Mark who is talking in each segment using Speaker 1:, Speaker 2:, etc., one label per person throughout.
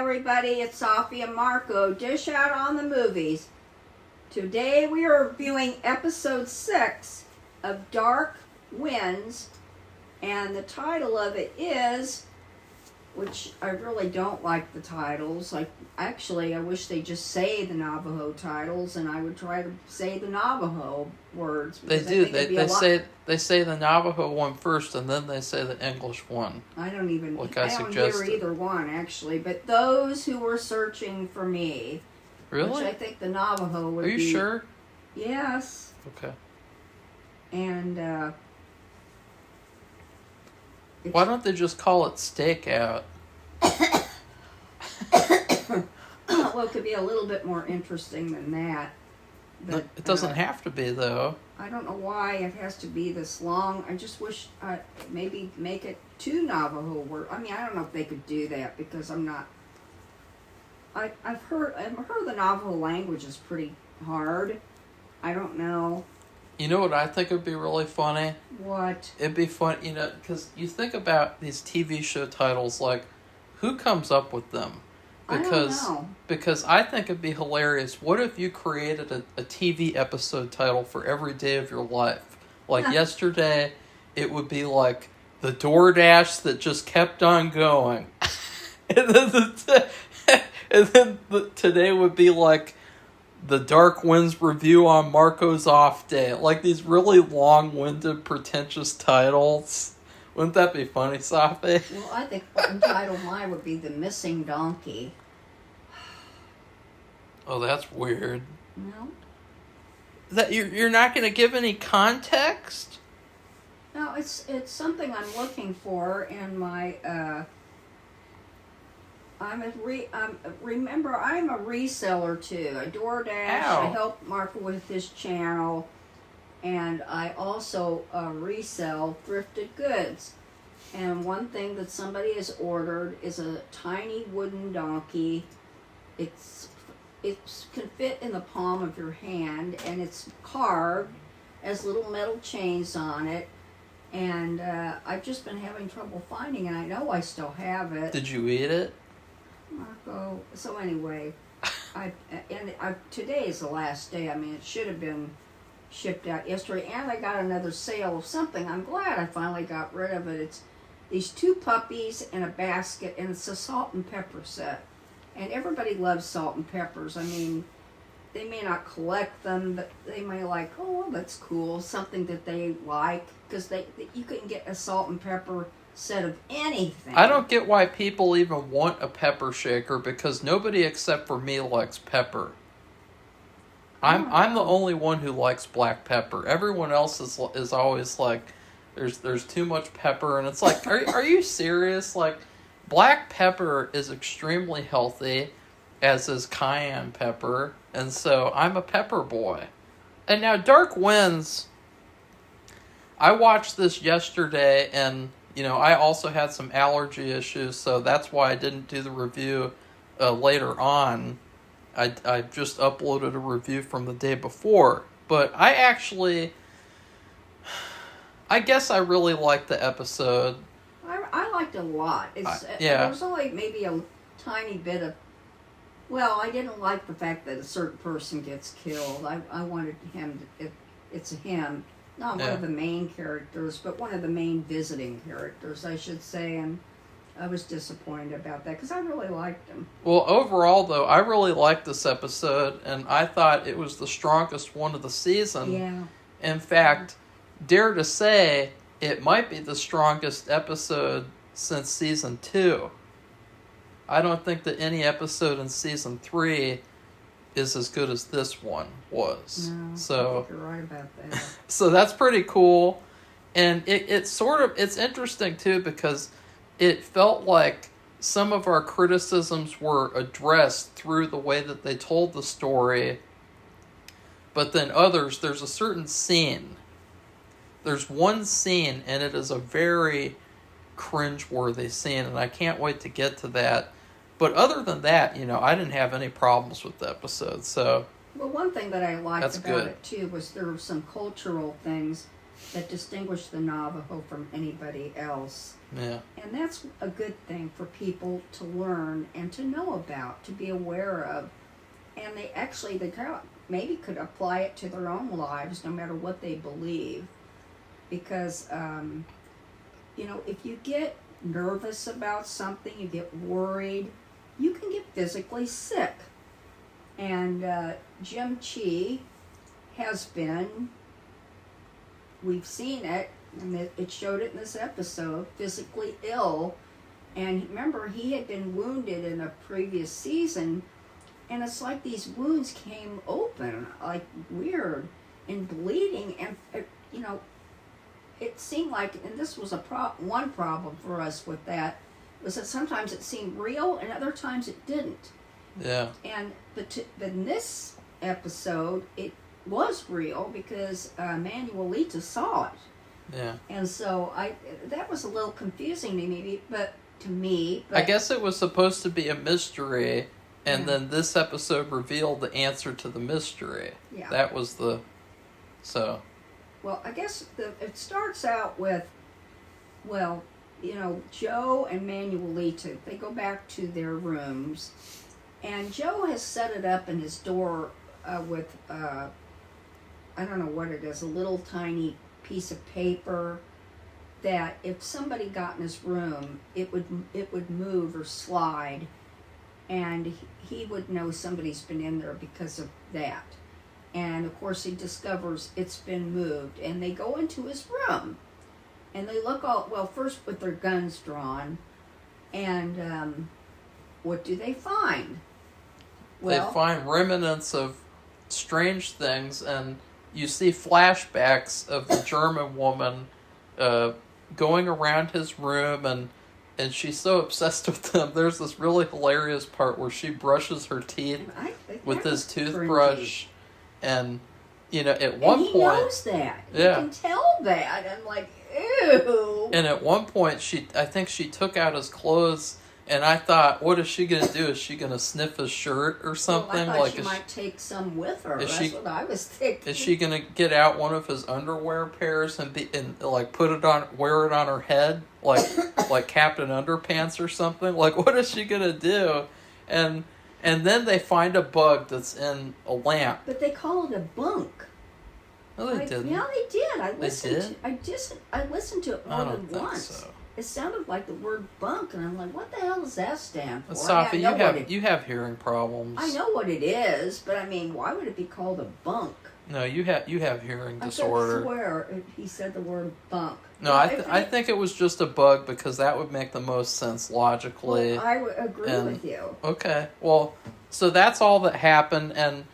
Speaker 1: everybody, it's Safi and Marco. Dish out on the movies. Today we are reviewing episode 6 of Dark Winds, and the title of it is, which I really don't like the titles. I wish they just say the Navajo titles, and I would try to say the Navajo words.
Speaker 2: They do. They say the Navajo one first, and then they say the English one.
Speaker 1: I don't hear either one actually. But those who were searching for me,
Speaker 2: really,
Speaker 1: which I think the Navajo would be.
Speaker 2: Are you sure?
Speaker 1: Yes.
Speaker 2: Okay.
Speaker 1: And
Speaker 2: why don't they just call it Stakeout?
Speaker 1: Well, it could be a little bit more interesting than that. But,
Speaker 2: it doesn't have to be, though.
Speaker 1: I don't know why it has to be this long. I just wish maybe make it 2 Navajo words. I mean, I don't know if they could do that because I'm not. I've heard the Navajo language is pretty hard. I don't know.
Speaker 2: You know what I think would be really funny?
Speaker 1: What?
Speaker 2: It'd be fun, because you think about these TV show titles, like, who comes up with them? Because,
Speaker 1: I don't know.
Speaker 2: Because I think it'd be hilarious. What if you created a TV episode title for every day of your life? Like yesterday, it would be like the DoorDash that just kept on going. and then today would be like the Dark Winds review on Marco's off day. Like these really long-winded, pretentious titles. Wouldn't that be funny, Safi?
Speaker 1: Well, I think the title mine would be The Missing Donkey.
Speaker 2: Oh, that's weird.
Speaker 1: No?
Speaker 2: That you're not going to give any context?
Speaker 1: No, it's something I'm looking for in my remember, I'm a reseller too. I DoorDash.
Speaker 2: Ow.
Speaker 1: I help Marco with his channel, and I also resell thrifted goods. And one thing that somebody has ordered is a tiny wooden donkey. It can fit in the palm of your hand, and it's carved, has little metal chains on it. And I've just been having trouble finding it. I know I still have it.
Speaker 2: Did you eat it?
Speaker 1: Marco. So anyway, today is the last day. I mean, it should have been shipped out yesterday, and I got another sale of something. I'm glad I finally got rid of it. It's these 2 puppies in a basket, and it's a salt and pepper set. And everybody loves salt and peppers. I mean, they may not collect them, but they may like, oh, that's cool, something that they like, because you can get a salt and pepper set of anything.
Speaker 2: I don't get why people even want a pepper shaker, because nobody except for me likes pepper. I'm the only one who likes black pepper. Everyone else is always like, there's too much pepper, and it's like, are you serious? Like, black pepper is extremely healthy, as is cayenne pepper, and so I'm a pepper boy. And now Dark Winds, I watched this yesterday, and I also had some allergy issues, so that's why I didn't do the review later on. I just uploaded a review from the day before. But I guess I really liked the episode.
Speaker 1: I liked it a lot.
Speaker 2: Yeah.
Speaker 1: There was only maybe a tiny bit of... Well, I didn't like the fact that a certain person gets killed. I wanted him to... It's him. Not one of the main characters, but one of the main visiting characters, I should say, and I was disappointed about that, because I really liked him.
Speaker 2: Well, overall, though, I really liked this episode, and I thought it was the strongest one of the season.
Speaker 1: Yeah.
Speaker 2: In fact, dare to say, it might be the strongest episode since Season 2. I don't think that any episode in Season 3 is as good as this one was.
Speaker 1: No,
Speaker 2: so
Speaker 1: I think you're right about that.
Speaker 2: So that's pretty cool. And it's interesting too, because it felt like some of our criticisms were addressed through the way that they told the story, but then others, there's a certain scene. There's one scene, and it is a very cringeworthy scene, and I can't wait to get to that. But other than that, I didn't have any problems with the episode. So,
Speaker 1: well, one thing that I liked
Speaker 2: that's
Speaker 1: about
Speaker 2: good.
Speaker 1: it too was there were some cultural things that distinguish the Navajo from anybody else.
Speaker 2: Yeah.
Speaker 1: And that's a good thing for people to learn and to know about, to be aware of. And they maybe could apply it to their own lives, no matter what they believe. Because, if you get nervous about something, you get worried, you can get physically sick. And Jim Chi has been, we've seen it, and it showed it in this episode, physically ill. And remember, he had been wounded in a previous season, and it's like these wounds came open, like weird, and bleeding, and it seemed like, and this was one problem for us with that, was that sometimes it seemed real, and other times it didn't.
Speaker 2: Yeah.
Speaker 1: But in this episode, it was real because Manuelita saw it.
Speaker 2: Yeah.
Speaker 1: And so that was a little confusing to me. But
Speaker 2: I guess it was supposed to be a mystery, and then this episode revealed the answer to the mystery.
Speaker 1: Yeah.
Speaker 2: That was so.
Speaker 1: Well, I guess it starts out with, Joe and Manuelita, they go back to their rooms, and Joe has set it up in his door with, I don't know what it is, a little tiny piece of paper that if somebody got in his room, it would move or slide, and he would know somebody's been in there because of that. And of course he discovers it's been moved, and they go into his room, and they look first with their guns drawn, and what do they find?
Speaker 2: They find remnants of strange things, and you see flashbacks of the German woman going around his room, and she's so obsessed with them. There's this really hilarious part where she brushes her teeth with this toothbrush, and at one point...
Speaker 1: he knows that.
Speaker 2: Yeah.
Speaker 1: You can tell that. I'm like, ew.
Speaker 2: And at one point, I think she took out his clothes, and I thought, what is she going to do? Is she going to sniff his shirt or something?
Speaker 1: Well, I thought she might take some with her. That's what I was thinking.
Speaker 2: Is she going to get out one of his underwear pairs and wear it on her head, like Captain Underpants or something? Like, what is she going to do? And then they find a bug that's in a lamp.
Speaker 1: But they call it a bunk.
Speaker 2: No, they didn't.
Speaker 1: Yeah, they did. I listened to it more than once.
Speaker 2: So.
Speaker 1: It sounded like the word bunk, and I'm like, what the hell does that stand for?
Speaker 2: Safi, you have hearing problems.
Speaker 1: I know what it is, but I mean, why would it be called a bunk?
Speaker 2: No, you have hearing disorder.
Speaker 1: I swear he said the word bunk.
Speaker 2: No, I think it was just a bug because that would make the most sense logically.
Speaker 1: Well, I would agree with you.
Speaker 2: Okay, well, so that's all that happened, and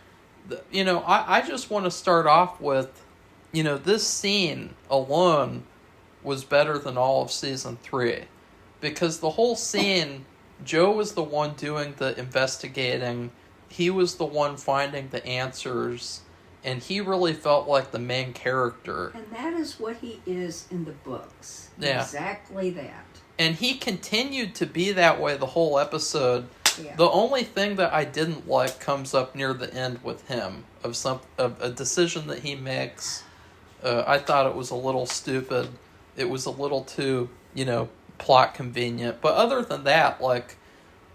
Speaker 2: I just want to start off with, this scene alone was better than all of season 3, because the whole scene, Joe was the one doing the investigating, he was the one finding the answers, and he really felt like the main character.
Speaker 1: And that is what he is in the books.
Speaker 2: Yeah.
Speaker 1: Exactly that.
Speaker 2: And he continued to be that way the whole episode.
Speaker 1: Yeah.
Speaker 2: The only thing that I didn't like comes up near the end with him, of a decision that he makes. I thought it was a little stupid. It was a little too, plot convenient. But other than that,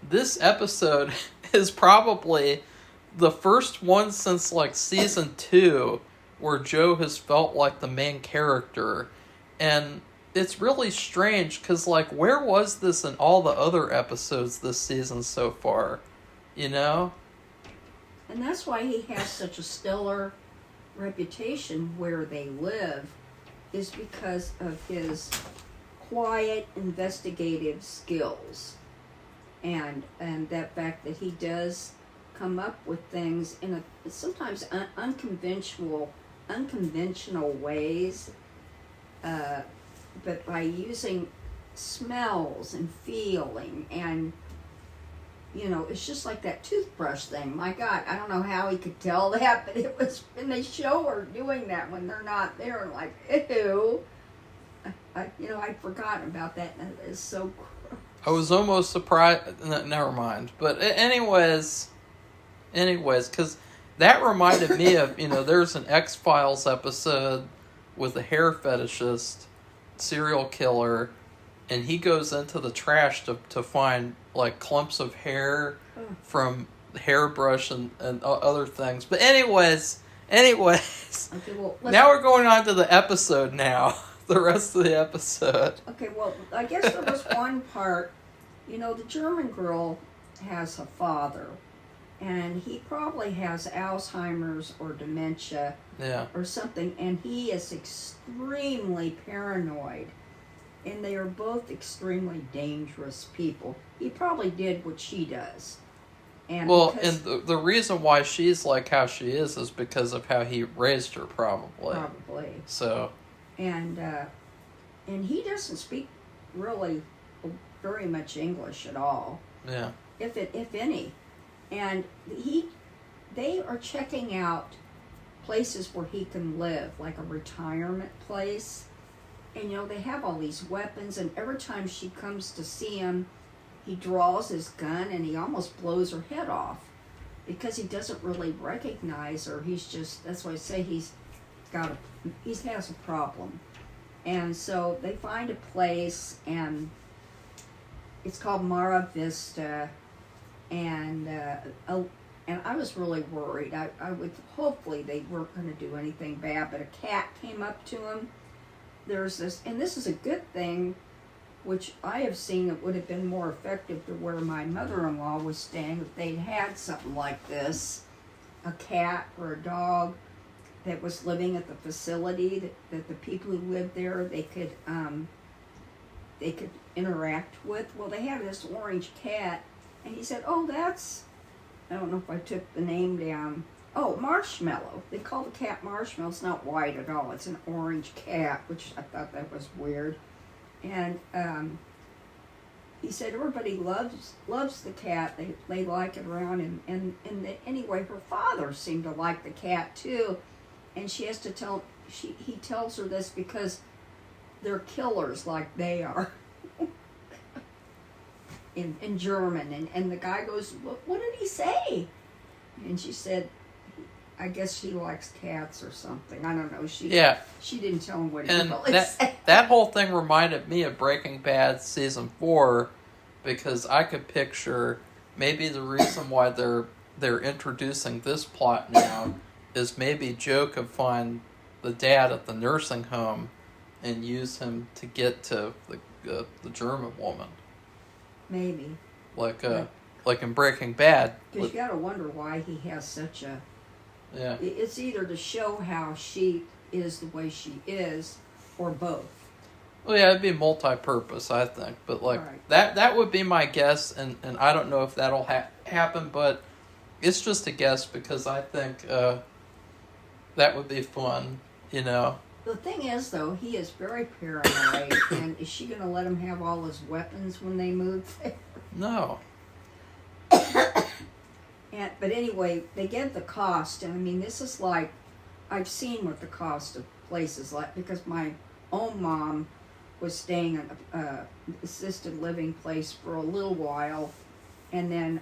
Speaker 2: this episode is probably the first one since, season 2 where Joe has felt like the main character. And it's really strange, because, where was this in all the other episodes this season so far?
Speaker 1: And that's why he has such a stellar reputation where they live, is because of his quiet, investigative skills, and that fact that he does come up with things in sometimes unconventional ways, but by using smells and feeling, and it's just like that toothbrush thing. My God, I don't know how he could tell that, but it was, and they show her doing that when they're not there, and like, ew. I'd forgotten about that, and it is so gross.
Speaker 2: I was almost surprised. Never mind. But anyways, because that reminded me of, there's an X-Files episode with a hair fetishist serial killer, and he goes into the trash to find like clumps of hair from hairbrush and other things. But anyways,
Speaker 1: Okay, well,
Speaker 2: now we're going on to the episode now. The rest of the episode.
Speaker 1: Okay, well, I guess there was one part, the German girl has a father, and he probably has Alzheimer's or dementia or something, and he is extremely paranoid, and they are both extremely dangerous people. He probably did what she does. And
Speaker 2: the reason why she's like how she is because of how he raised her, probably. So...
Speaker 1: And he doesn't speak really very much English at all.
Speaker 2: Yeah.
Speaker 1: If any. And they are checking out places where he can live, like a retirement place. And they have all these weapons, and every time she comes to see him, he draws his gun and he almost blows her head off because he doesn't really recognize her. That's why I say he has a problem. And so they find a place, and it's called Mara Vista, and I was really worried. I would, hopefully they weren't going to do anything bad, but a cat came up to him. There's this, and this is a good thing, which I have seen it would have been more effective to where my mother-in-law was staying if they'd had something like this, a cat or a dog that was living at the facility, that the people who lived there, they could interact with. Well, they had this orange cat, and he said, I don't know if I took the name down. Oh, Marshmallow. They call the cat Marshmallow. It's not white at all. It's an orange cat, which I thought that was weird. And he said everybody loves the cat. They like it around, anyway, her father seemed to like the cat too. And she has to he tells her this because they're killers like they are in German. And the guy goes, what did he say? And she said, I guess she likes cats or something. I don't know. She didn't tell him what he really said.
Speaker 2: That whole thing reminded me of Breaking Bad season 4 because I could picture maybe the reason why they're introducing this plot now is maybe Joe could find the dad at the nursing home and use him to get to the German woman.
Speaker 1: Maybe.
Speaker 2: Like in Breaking Bad.
Speaker 1: Because you got to wonder why he has such a...
Speaker 2: Yeah.
Speaker 1: It's either to show how she is the way she is, or both.
Speaker 2: Well, yeah, it'd be multi-purpose, I think. But right. that would be my guess, and I don't know if that'll happen, but it's just a guess because I think... that would be fun, The
Speaker 1: thing is, though, he is very paranoid, and is she going to let him have all his weapons when they move there?
Speaker 2: No.
Speaker 1: But anyway, they get the cost, and I mean, this is like, I've seen what the cost of places like, because my own mom was staying in an assisted living place for a little while, and then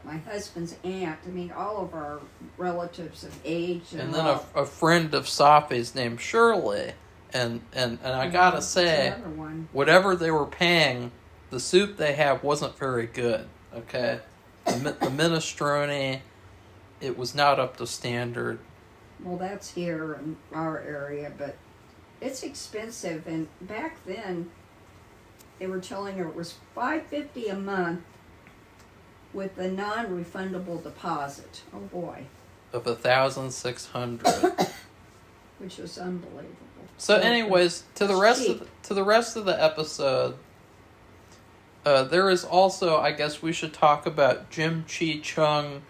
Speaker 1: my husband's aunt, I mean, all of our relatives of age. And
Speaker 2: then a friend of Safi's named Shirley. And I gotta say, whatever they were paying, the soup they had wasn't very good, okay? The minestrone, it was not up to standard.
Speaker 1: Well, that's here in our area, but it's expensive. And back then, they were telling her it was $5.50 a month with a non-refundable deposit. Oh boy.
Speaker 2: Of $1,600.
Speaker 1: Which was unbelievable.
Speaker 2: So anyways, to the rest of the episode, there is also, I guess we should talk about Jim Chi Chung.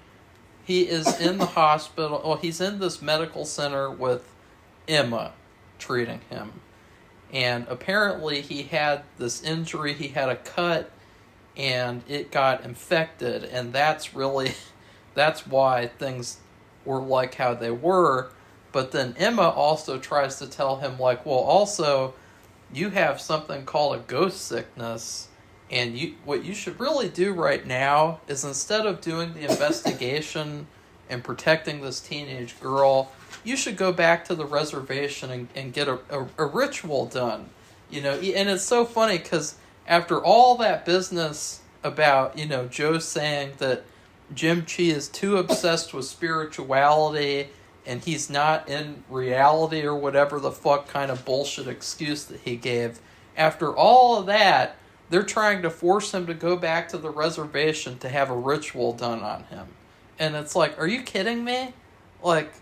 Speaker 2: He is in the hospital. Well, he's in this medical center with Emma treating him. And apparently he had this injury. He had a cut and it got infected, and that's why things were like how they were. But then Emma also tries to tell him, like, well, also, you have something called a ghost sickness, and what you should really do right now is instead of doing the investigation and protecting this teenage girl, you should go back to the reservation and get a ritual done. And it's so funny because after all that business about, Joe saying that Jim Chi is too obsessed with spirituality and he's not in reality or whatever the fuck kind of bullshit excuse that he gave, after all of that, they're trying to force him to go back to the reservation to have a ritual done on him. And it's like, are you kidding me? Like,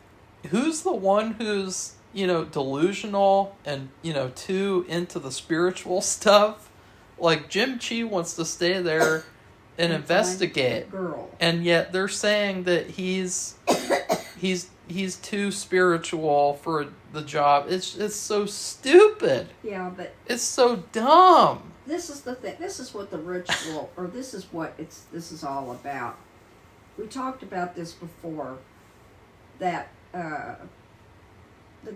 Speaker 2: who's the one who's, delusional and, too into the spiritual stuff? Like, Jim Chi wants to stay there and investigate.
Speaker 1: Girl.
Speaker 2: And yet they're saying that he's too spiritual for the job. It's so stupid.
Speaker 1: Yeah, but
Speaker 2: it's so dumb.
Speaker 1: This is the thing. This is what the ritual, or this is what this is all about. We talked about this before, that the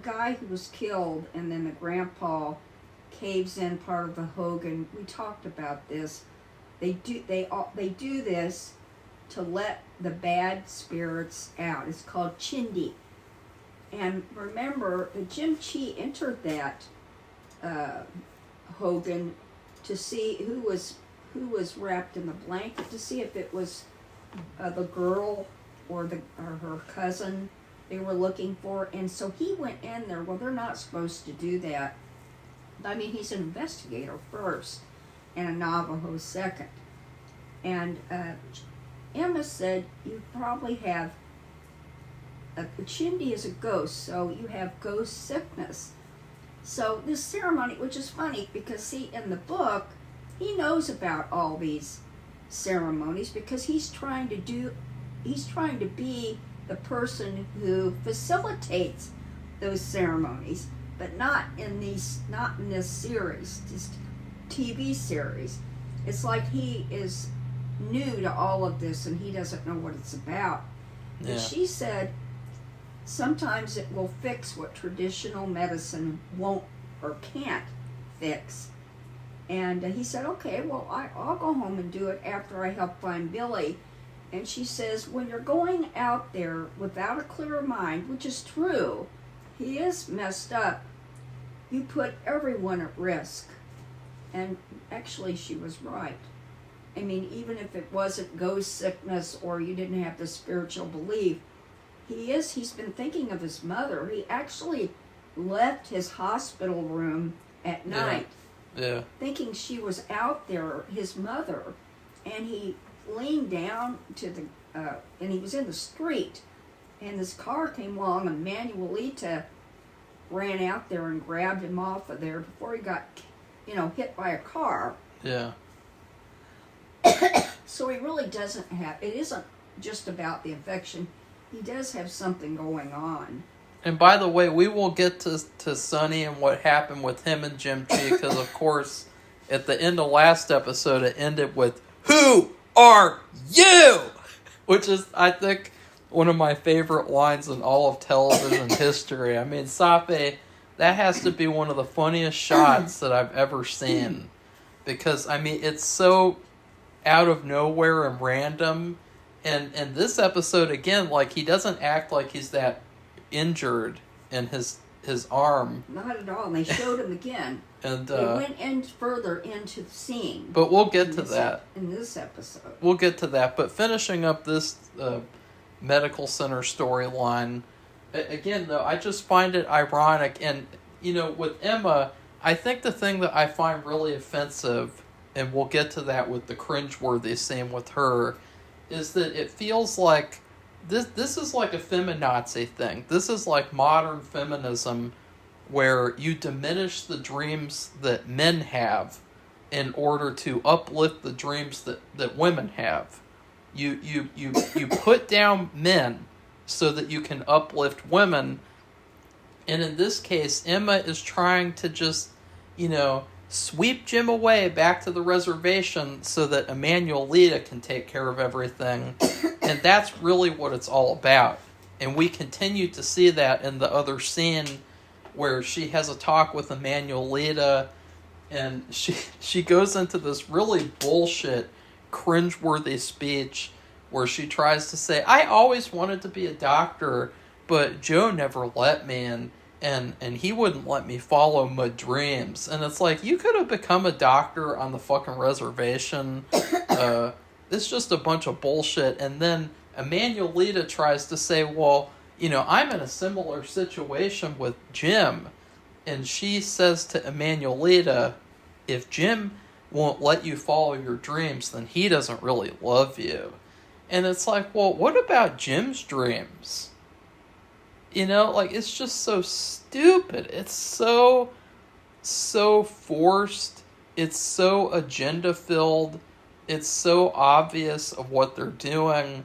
Speaker 1: guy who was killed and then the grandpa caves in part of the Hogan. We talked about this. They do this to let the bad spirits out. It's called Chindi. And remember, Jim Chi entered that Hogan to see who was wrapped in the blanket, to see if it was the girl or her cousin they were looking for. And so he went in there. Well, they're not supposed to do that. I mean, he's an investigator first and a Navajo second. And Emma said you probably have Chindi is a ghost, so you have ghost sickness. So this ceremony, which is funny because see, in the book, he knows about all these ceremonies because he's trying to be the person who facilitates those ceremonies, but not in this series, this TV series. It's like he is new to all of this and he doesn't know what it's about. Yeah. And she said sometimes it will fix what traditional medicine won't or can't fix. And he said, okay, well, I'll go home and do it after I help find Billy. And she says, when you're going out there without a clear mind, which is true, he is messed up, you put everyone at risk. And actually, she was right. I mean, even if it wasn't ghost sickness or you didn't have the spiritual belief, he's been thinking of his mother. He actually left his hospital room at night, thinking she was out there, his mother, and he leaned down to and he was in the street, and this car came along, and Manuelita ran out there and grabbed him off of there before he got, hit by a car.
Speaker 2: Yeah.
Speaker 1: So he really doesn't have, it isn't just about the infection. He does have something going on.
Speaker 2: And by the way, we will get to Sonny and what happened with him and Jim Chi, because of course, at the end of last episode, it ended with, "Who are you?" Which is, I think, one of my favorite lines in all of television history. I mean, Safi, that has to be one of the funniest shots that I've ever seen. Because, I mean, it's so out of nowhere and random. And this episode, again, like, he doesn't act like he's that injured in his arm.
Speaker 1: Not at all. And they showed him again.
Speaker 2: And
Speaker 1: they went in further into the scene.
Speaker 2: But we'll get to that.
Speaker 1: In this episode.
Speaker 2: We'll get to that. But finishing up this medical center storyline, again, though, I just find it ironic. And, with Emma, I think the thing that I find really offensive, and we'll get to that with the cringeworthy scene with her, is that it feels like this is like a feminazi thing. This is like modern feminism where you diminish the dreams that men have in order to uplift the dreams that women have. You put down men so that you can uplift women. And in this case, Emma is trying to just, sweep Jim away back to the reservation so that Emanuelita can take care of everything. And that's really what it's all about. And we continue to see that in the other scene where she has a talk with Emanuelita, and she goes into this really bullshit, cringeworthy speech where she tries to say, I always wanted to be a doctor, but Joe never let me, and he wouldn't let me follow my dreams. And it's like, you could have become a doctor on the fucking reservation. It's just a bunch of bullshit. And then Emanuelita tries to say, well, I'm in a similar situation with Jim. And she says to Emanuelita, if Jim won't let you follow your dreams, then he doesn't really love you. And it's like, well, what about Jim's dreams? It's just so stupid. It's so forced. It's so agenda-filled. It's so obvious of what they're doing.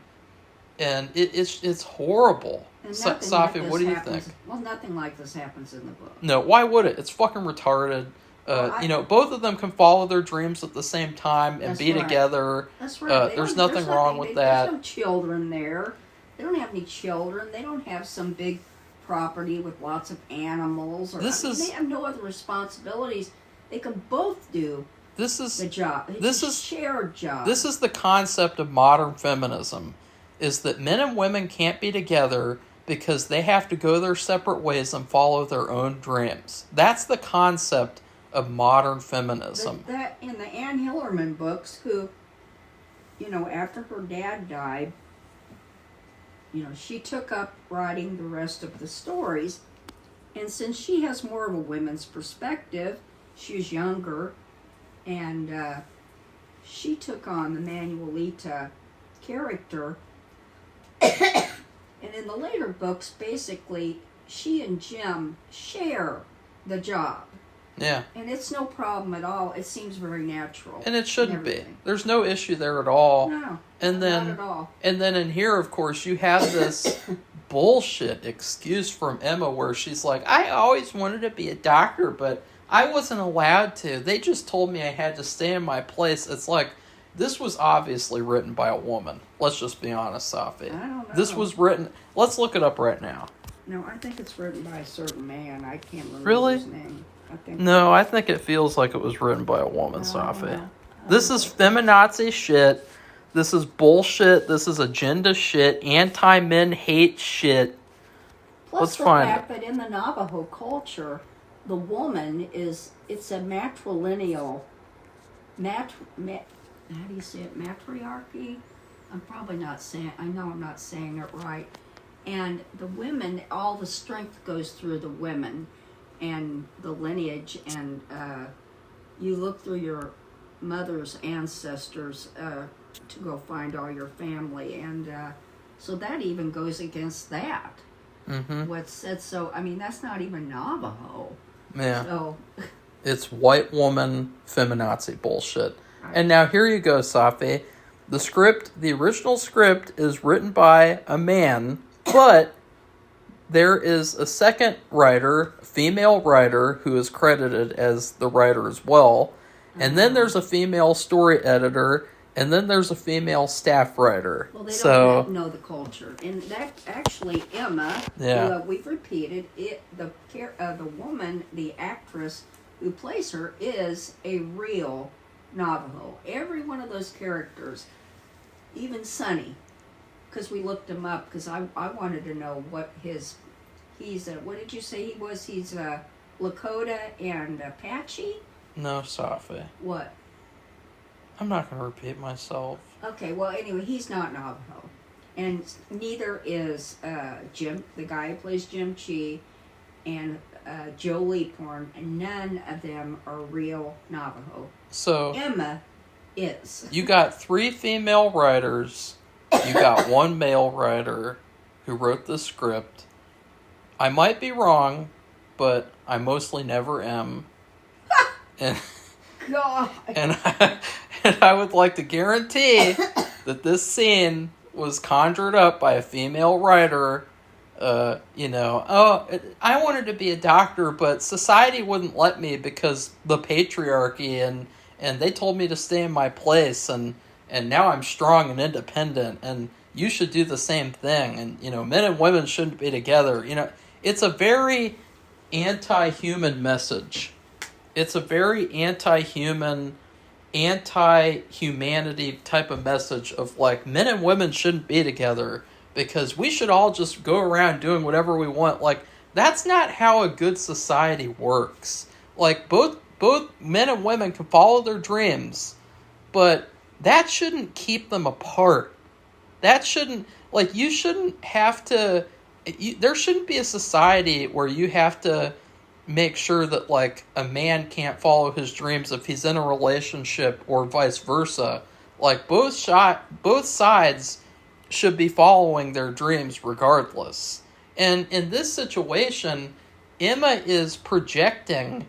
Speaker 2: And it's horrible. Safi, what do you think?
Speaker 1: Well, nothing like this happens in the book.
Speaker 2: No, why would it? It's fucking retarded. Both of them can follow their dreams at the same time and be together.
Speaker 1: That's right.
Speaker 2: There's nothing wrong with that.
Speaker 1: There's no children there. They don't have any children. They don't have some big property with lots of animals. They have no other responsibilities. They can both do the job. It's a shared job.
Speaker 2: This is the concept of modern feminism, is that men and women can't be together because they have to go their separate ways and follow their own dreams. That's the concept of modern feminism.
Speaker 1: That in the Ann Hillerman books, who, after her dad died, she took up writing the rest of the stories. And since she has more of a women's perspective, she was younger, and she took on the Manuelita character. And in the later books, basically, she and Jim share the job.
Speaker 2: Yeah.
Speaker 1: And it's no problem at all. It seems very natural.
Speaker 2: And it shouldn't be. There's no issue there at all.
Speaker 1: No,
Speaker 2: not
Speaker 1: at all.
Speaker 2: And then in here, of course, you have this bullshit excuse from Emma where she's like, I always wanted to be a doctor, but I wasn't allowed to. They just told me I had to stay in my place. It's like, this was obviously written by a woman. Let's just be honest, Safi.
Speaker 1: I don't know.
Speaker 2: This was written... Let's look it up right now.
Speaker 1: No, I think it's written by a certain man. I can't remember his name.
Speaker 2: I think it feels like it was written by a woman, Safi. This is feminazi shit. This is bullshit. This is agenda shit. Anti-men hate shit.
Speaker 1: Plus
Speaker 2: Let's
Speaker 1: the
Speaker 2: find
Speaker 1: fact that in the Navajo culture, the woman it's a matrilineal, how do you say it, matriarchy? I know I'm not saying it right. And the women, all the strength goes through the women and the lineage, and you look through your mother's ancestors to go find all your family, and so that even goes against that.
Speaker 2: Mm-hmm.
Speaker 1: What's said, so I mean that's not even Navajo.
Speaker 2: Yeah.
Speaker 1: So
Speaker 2: it's white woman feminazi bullshit. Right. And now here you go, Safi. The original script is written by a man, but there is a second writer, a female writer, who is credited as the writer as well. And then there's a female story editor, and then there's a female staff writer.
Speaker 1: Well, they don't know the culture. And that actually, Emma, who we've repeated, the woman, the actress who plays her, is a real Navajo. Every one of those characters, even Sonny, because we looked him up, because I wanted to know what what did you say he was? He's Lakota and Apache?
Speaker 2: No, Safi.
Speaker 1: What?
Speaker 2: I'm not going to repeat myself.
Speaker 1: Okay, well, anyway, he's not Navajo. And neither is Jim, the guy who plays Jim Chi, and Joe Leaphorn. None of them are real Navajo.
Speaker 2: So
Speaker 1: Emma is.
Speaker 2: You got 3 female writers. You got 1 male writer who wrote the script. I might be wrong, but I mostly never am. And
Speaker 1: God.
Speaker 2: And I would like to guarantee that this scene was conjured up by a female writer. I wanted to be a doctor, but society wouldn't let me because the patriarchy, and they told me to stay in my place, and now I'm strong and independent, and you should do the same thing, and men and women shouldn't be together. It's a very anti-human message. It's a very anti-human, anti-humanity type of message of like men and women shouldn't be together because we should all just go around doing whatever we want. Like that's not how a good society works. Like both men and women can follow their dreams, but that shouldn't keep them apart. That shouldn't, like, you shouldn't have to, there shouldn't be a society where you have to make sure that, like, a man can't follow his dreams if he's in a relationship or vice versa. Like, both sides should be following their dreams regardless. And in this situation, Emma is projecting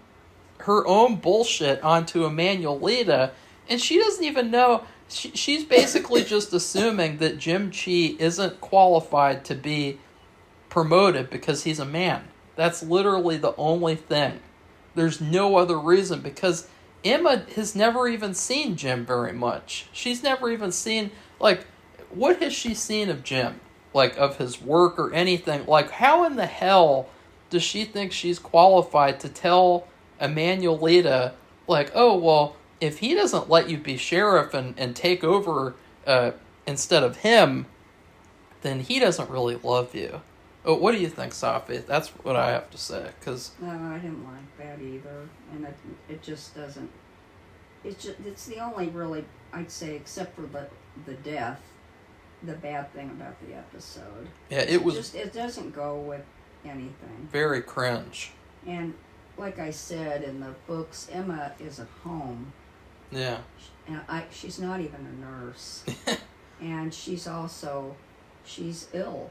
Speaker 2: her own bullshit onto Emanuelita, and she doesn't even know. She's basically just assuming that Jim Chi isn't qualified to be promoted because he's a man. That's literally the only thing. There's no other reason, because Emma has never even seen Jim very much. She's never even seen, like, what has she seen of Jim? Like, of his work or anything? Like, how in the hell does she think she's qualified to tell Emanuelita, like, oh, well, if he doesn't let you be sheriff and take over instead of him, then he doesn't really love you. Oh, what do you think, Safi? That's what I have to say. Cause
Speaker 1: no, I didn't like that either, and it just doesn't. It's the only really, I'd say, except for the death, the bad thing about the episode.
Speaker 2: Yeah,
Speaker 1: it doesn't go with anything.
Speaker 2: Very cringe.
Speaker 1: And like I said in the books, Emma is at home.
Speaker 2: Yeah.
Speaker 1: And she's not even a nurse. And she's ill.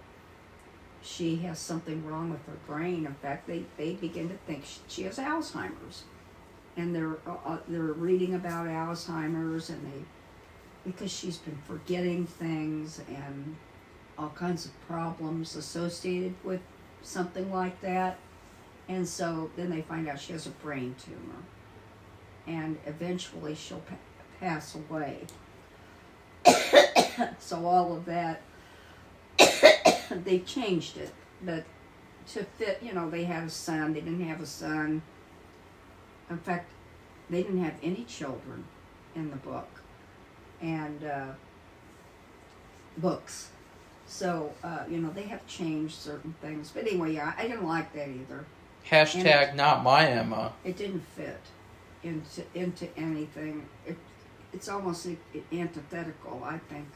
Speaker 1: She has something wrong with her brain. In fact, they begin to think she has Alzheimer's. And they're reading about Alzheimer's, and because she's been forgetting things and all kinds of problems associated with something like that. And so then they find out she has a brain tumor. And eventually she'll pass away. So all of that, they changed it. But to fit, they had a son, they didn't have a son. In fact, they didn't have any children in the book. And books. So, they have changed certain things. But anyway, yeah, I didn't like that either.
Speaker 2: Hashtag not my Emma.
Speaker 1: It didn't fit into anything. It's almost antithetical, I think,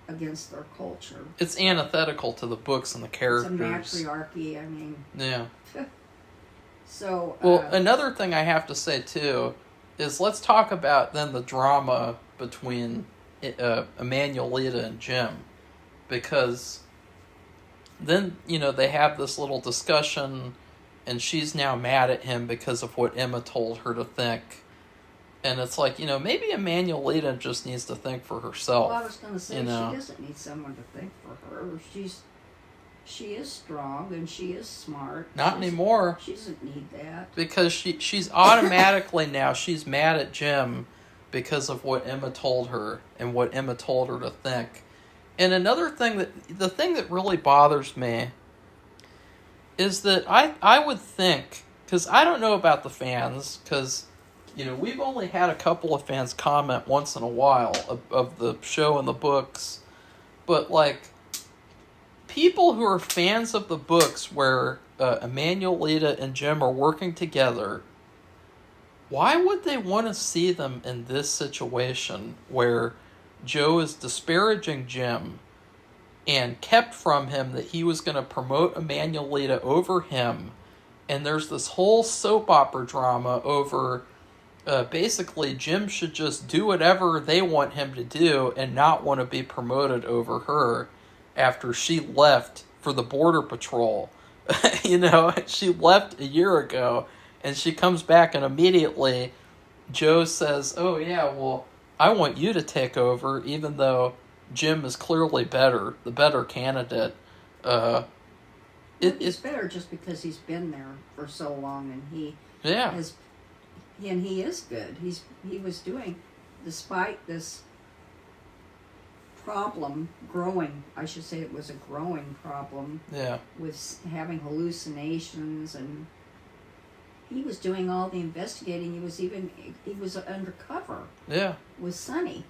Speaker 1: against their culture.
Speaker 2: It's antithetical to the books and the characters.
Speaker 1: It's a matriarchy, I mean.
Speaker 2: Yeah.
Speaker 1: So.
Speaker 2: Well, another thing I have to say, too, is let's talk about then the drama between Emanuelita and Jim. Because then, they have this little discussion, and she's now mad at him because of what Emma told her to think. And it's like, maybe Emanuelita just needs to think for herself.
Speaker 1: Well, I was going to say, she doesn't need someone to think for her. She is strong, and she is smart.
Speaker 2: Not anymore.
Speaker 1: She doesn't need that. Because
Speaker 2: she's automatically now, she's mad at Jim because of what Emma told her and what Emma told her to think. And another thing the thing that really bothers me is that I would think, because I don't know about the fans, because, we've only had a couple of fans comment once in a while of the show and the books, but, like, people who are fans of the books where Emanuelita and Jim are working together, why would they want to see them in this situation where Joe is disparaging Jim and kept from him that he was going to promote Emanuelita over him, and there's this whole soap opera drama over basically Jim should just do whatever they want him to do and not want to be promoted over her after she left for the Border Patrol. She left a year ago, and she comes back, and immediately Joe says, oh yeah, well, I want you to take over, even though Jim is clearly the better candidate.
Speaker 1: It's better just because he's been there for so long, and he is good. He was doing, despite this problem growing. I should say it was a growing problem.
Speaker 2: Yeah.
Speaker 1: With having hallucinations, and he was doing all the investigating. He was undercover
Speaker 2: Yeah.
Speaker 1: with Sonny.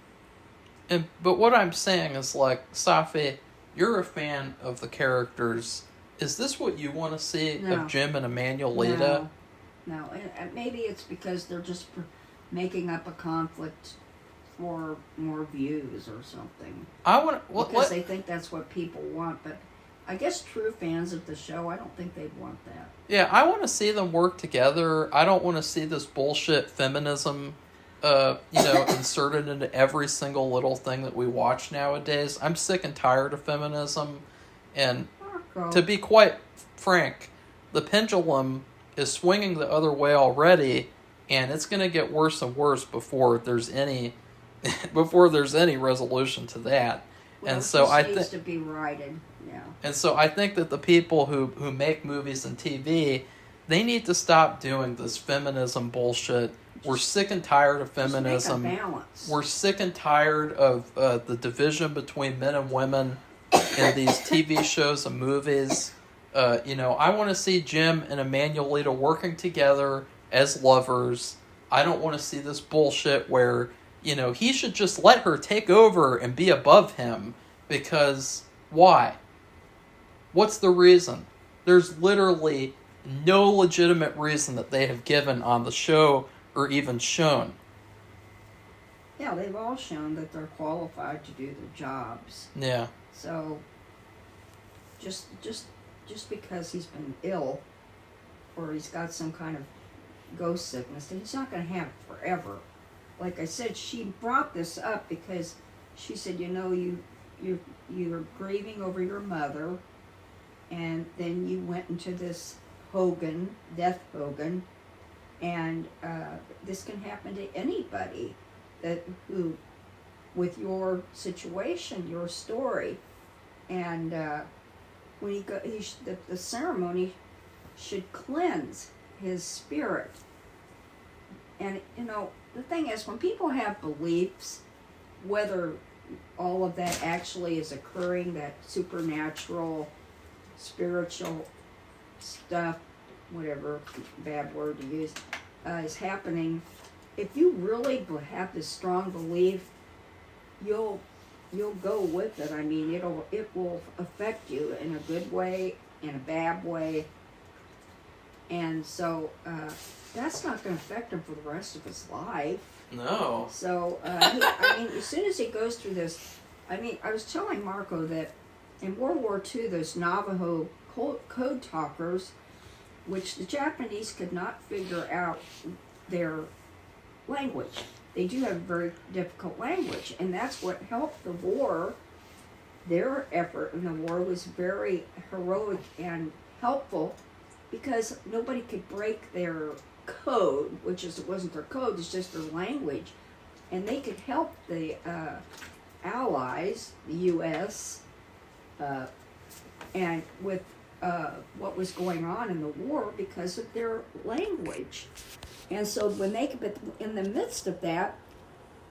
Speaker 2: But what I'm saying is, like, Safi, you're a fan of the characters. Is this what you want to see
Speaker 1: No.
Speaker 2: of Jim and Emanuelita?
Speaker 1: No. And maybe it's because they're just making up a conflict for more views or something. Because they think that's what people want. But I guess true fans of the show, I don't think they'd want that.
Speaker 2: Yeah, I want to see them work together. I don't want to see this bullshit feminism, inserted into every single little thing that we watch nowadays. I'm sick and tired of feminism. And to be quite frank, the pendulum is swinging the other way already, and it's going to get worse and worse before there's any resolution to that.
Speaker 1: Well,
Speaker 2: and so I
Speaker 1: think to be righted. Yeah.
Speaker 2: And so I think that the people who make movies and TV, they need to stop doing this feminism bullshit. We're sick and tired of feminism.
Speaker 1: Just make a balance.
Speaker 2: We're sick and tired of the division between men and women in these TV shows and movies. I want to see Jim and Emanuelita working together as lovers. I don't want to see this bullshit where, he should just let her take over and be above him. Because why? What's the reason? There's literally no legitimate reason that they have given on the show or even shown.
Speaker 1: Yeah, they've all shown that they're qualified to do their jobs.
Speaker 2: Yeah.
Speaker 1: So, just because he's been ill, or he's got some kind of ghost sickness, then he's not going to have it forever. Like I said, she brought this up because she said, you're grieving over your mother, and then you went into this Death Hogan, and this can happen to anybody who, with your situation, your story, and when the ceremony should cleanse his spirit. And the thing is, when people have beliefs, whether all of that actually is occurring, that supernatural, spiritual stuff, whatever bad word to use, is happening, if you really have this strong belief, you'll go with it. I mean, it will affect you in a good way, in a bad way, and so that's not going to affect him for the rest of his life.
Speaker 2: No.
Speaker 1: So, as soon as he goes through this, I was telling Marco that in World War II, those Navajo code talkers, which the Japanese could not figure out their language. They do have a very difficult language, and that's what helped the war. Their effort in the war was very heroic and helpful because nobody could break their code, it wasn't their code, it's just their language, and they could help the Allies, the U.S., and with what was going on in the war because of their language. And so in the midst of that,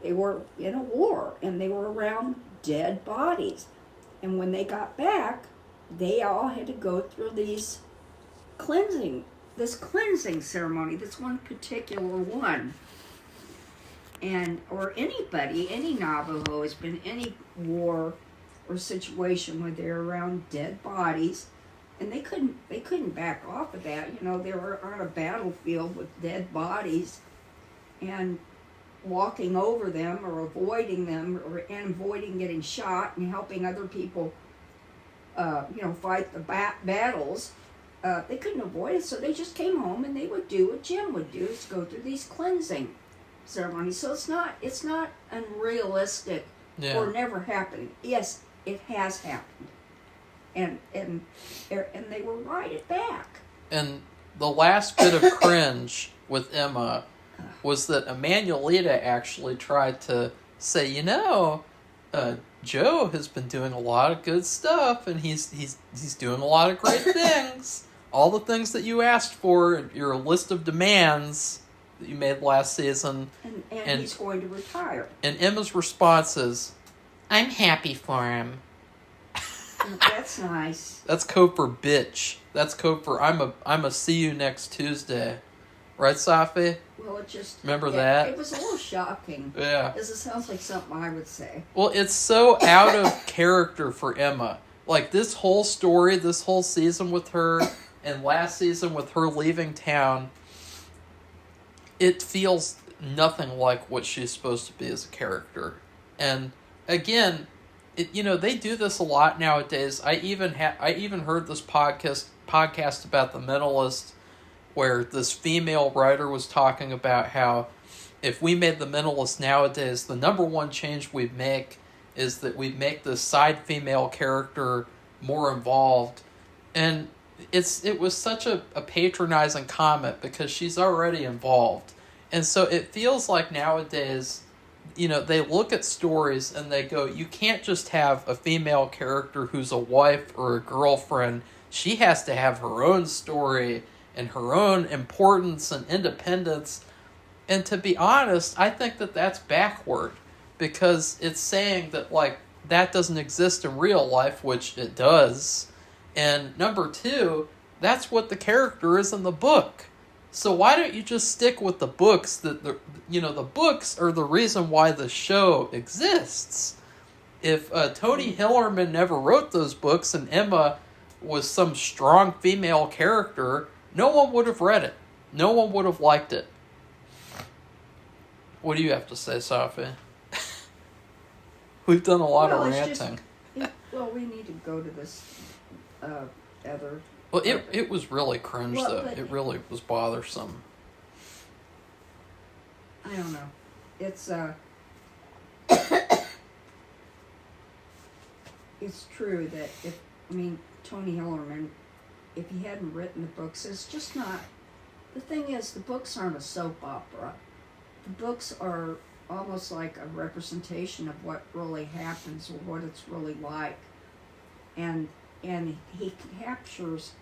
Speaker 1: they were in a war, and they were around dead bodies. And when they got back, they all had to go through this cleansing ceremony, this one particular one. Or any Navajo has been in any war or situation where they're around dead bodies, and they couldn't back off of that. They were on a battlefield with dead bodies, and walking over them or avoiding them and avoiding getting shot and helping other people, fight the battles. They couldn't avoid it, so they just came home and they would do what Jim would do, is go through these cleansing ceremonies. So it's not unrealistic or never happening. Yes, it has happened, and they were right back. And
Speaker 2: the last bit of cringe with Emma was that Emanuelita actually tried to say, Joe has been doing a lot of good stuff, and he's doing a lot of great things. All the things that you asked for, your list of demands that you made last season.
Speaker 1: And he's going to retire.
Speaker 2: And Emma's response is, I'm happy for him.
Speaker 1: That's nice.
Speaker 2: That's code for bitch. That's code for I'm a see you next Tuesday. Right, Safi?
Speaker 1: Well, it just...
Speaker 2: Remember that?
Speaker 1: It was a little shocking.
Speaker 2: Yeah.
Speaker 1: Because it sounds like something I would say.
Speaker 2: Well, it's so out of character for Emma. Like, this whole story, this whole season with her, and last season with her leaving town, it feels nothing like what she's supposed to be as a character. And, again, they do this a lot nowadays. I even heard this podcast about The Mentalist, where this female writer was talking about how if we made The Mentalist nowadays, the number one change we'd make is that we'd make the side female character more involved. And it was such a patronizing comment because she's already involved. And so it feels like nowadays, they look at stories and they go, you can't just have a female character who's a wife or a girlfriend. She has to have her own story and her own importance and independence. And to be honest, I think that that's backward because it's saying that, like, that doesn't exist in real life, which it does. And number two, that's what the character is in the book. So why don't you just stick with the books? The books are the reason why the show exists. If Tony Hillerman never wrote those books and Emma was some strong female character, no one would have read it. No one would have liked it. What do you have to say, Safi? We've done a lot of ranting.
Speaker 1: We need to go to this other...
Speaker 2: Well, it was really cringe, though. It really was bothersome.
Speaker 1: I don't know. It's it's true that Tony Hillerman, if he hadn't written the books, it's just not... The thing is, the books aren't a soap opera. The books are almost like a representation of what really happens or what it's really like. And he captures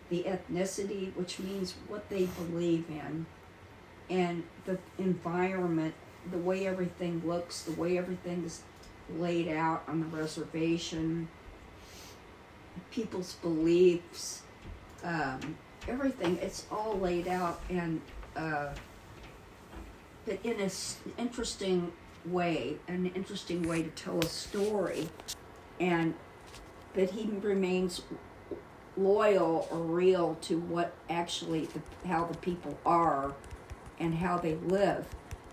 Speaker 1: the ethnicity, which means what they believe in, and the environment, the way everything looks, the way everything is laid out on the reservation, people's beliefs, everything. It's all laid out, and but in an interesting way to tell a story, but he remains loyal or real to what actually how the people are and how they live.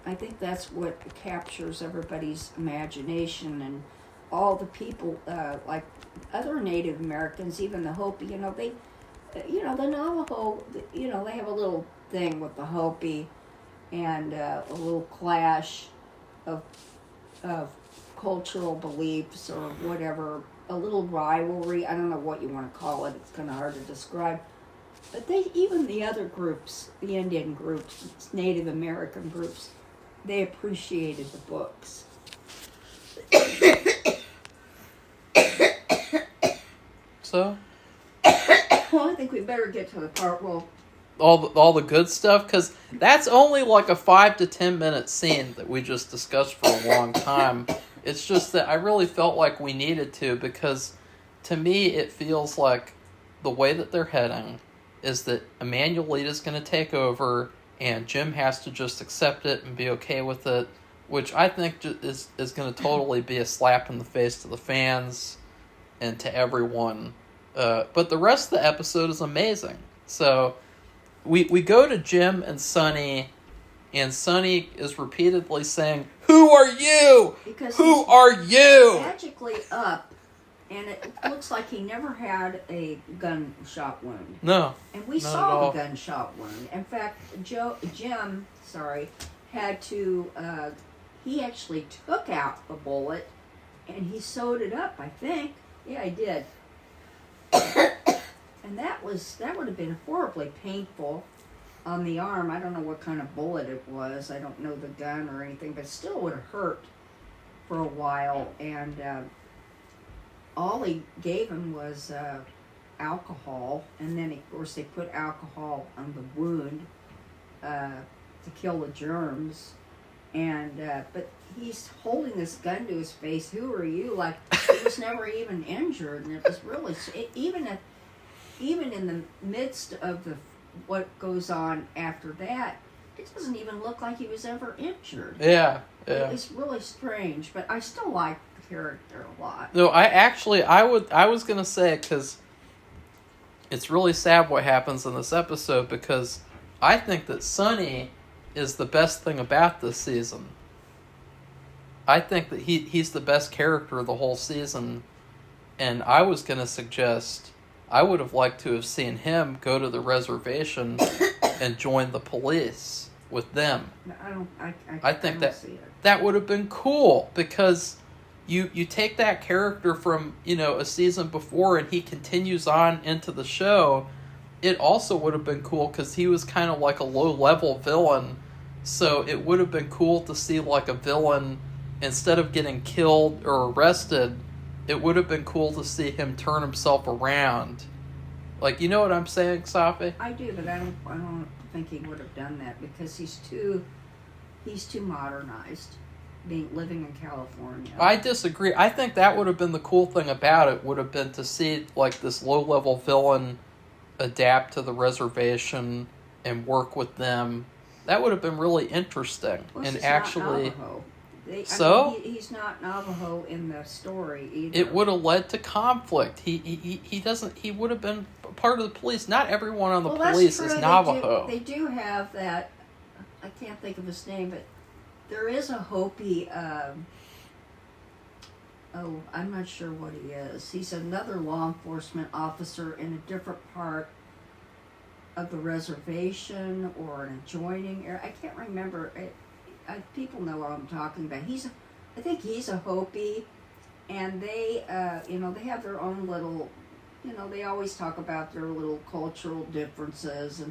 Speaker 1: I think that's what captures everybody's imagination, and all the people, like other Native Americans, even the Hopi, the Navajo, they have a little thing with the Hopi, and a little clash of cultural beliefs or whatever, a little rivalry. I don't know what you want to call it. It's kind of hard to describe. But even the other groups, the Indian groups, Native American groups, they appreciated the books.
Speaker 2: So?
Speaker 1: Well, I think we better get to the part
Speaker 2: all the good stuff, because that's only like a 5 to 10 minute scene that we just discussed for a long time. It's just that I really felt like we needed to, because to me it feels like the way that they're heading is that Emanuelita's going to take over and Jim has to just accept it and be okay with it, which I think is going to totally be a slap in the face to the fans and to everyone. But the rest of the episode is amazing. So we go to Jim and Sonny, and Sonny is repeatedly saying, "Who are you? Who are you?"
Speaker 1: Magically up, and it looks like he never had a gunshot wound.
Speaker 2: No.
Speaker 1: And we saw the gunshot wound. In fact, Jim had to, he actually took out the bullet, and he sewed it up, I think. Yeah, he did. And that would have been horribly painful on the arm. I don't know what kind of bullet it was. I don't know the gun or anything, but it still would have hurt for a while. And all he gave him was alcohol, and then of course they put alcohol on the wound to kill the germs. And but he's holding this gun to his face. Who are you? Like he was never even injured, and it was really even in the midst of what goes on after that, it doesn't even look like he was ever injured.
Speaker 2: Yeah.
Speaker 1: It's really strange, but I still like the character a lot.
Speaker 2: No, I was gonna say, because it's really sad what happens in this episode, because I think that Sonny is the best thing about this season. I think that he's the best character of the whole season, and I was gonna suggest I would have liked to have seen him go to the reservation and join the police with them.
Speaker 1: I
Speaker 2: think
Speaker 1: don't see it.
Speaker 2: that would have been cool, because you take that character from, a season before and he continues on into the show. It also would have been cool because he was kind of like a low-level villain, so it would have been cool to see like a villain, instead of getting killed or arrested, it would have been cool to see him turn himself around. Like, you know what I'm saying, Safi?
Speaker 1: I do, but I don't think he would have done that because he's too modernized, living in California.
Speaker 2: I disagree. I think that would have been the cool thing about it, would have been to see like this low-level villain adapt to the reservation and work with them. That would have been really interesting.
Speaker 1: Plus,
Speaker 2: and
Speaker 1: it's
Speaker 2: actually,
Speaker 1: not Navajo. He's not Navajo in the story either.
Speaker 2: it would have led to conflict. He doesn't. He would have been part of the police. Not everyone on the police is Navajo.
Speaker 1: They do have that. I can't think of his name, but there is a Hopi. I'm not sure what he is. He's another law enforcement officer in a different part of the reservation or an adjoining area. I can't remember. People know what I'm talking about. I think he's a Hopi, and they have their own little, they always talk about their little cultural differences,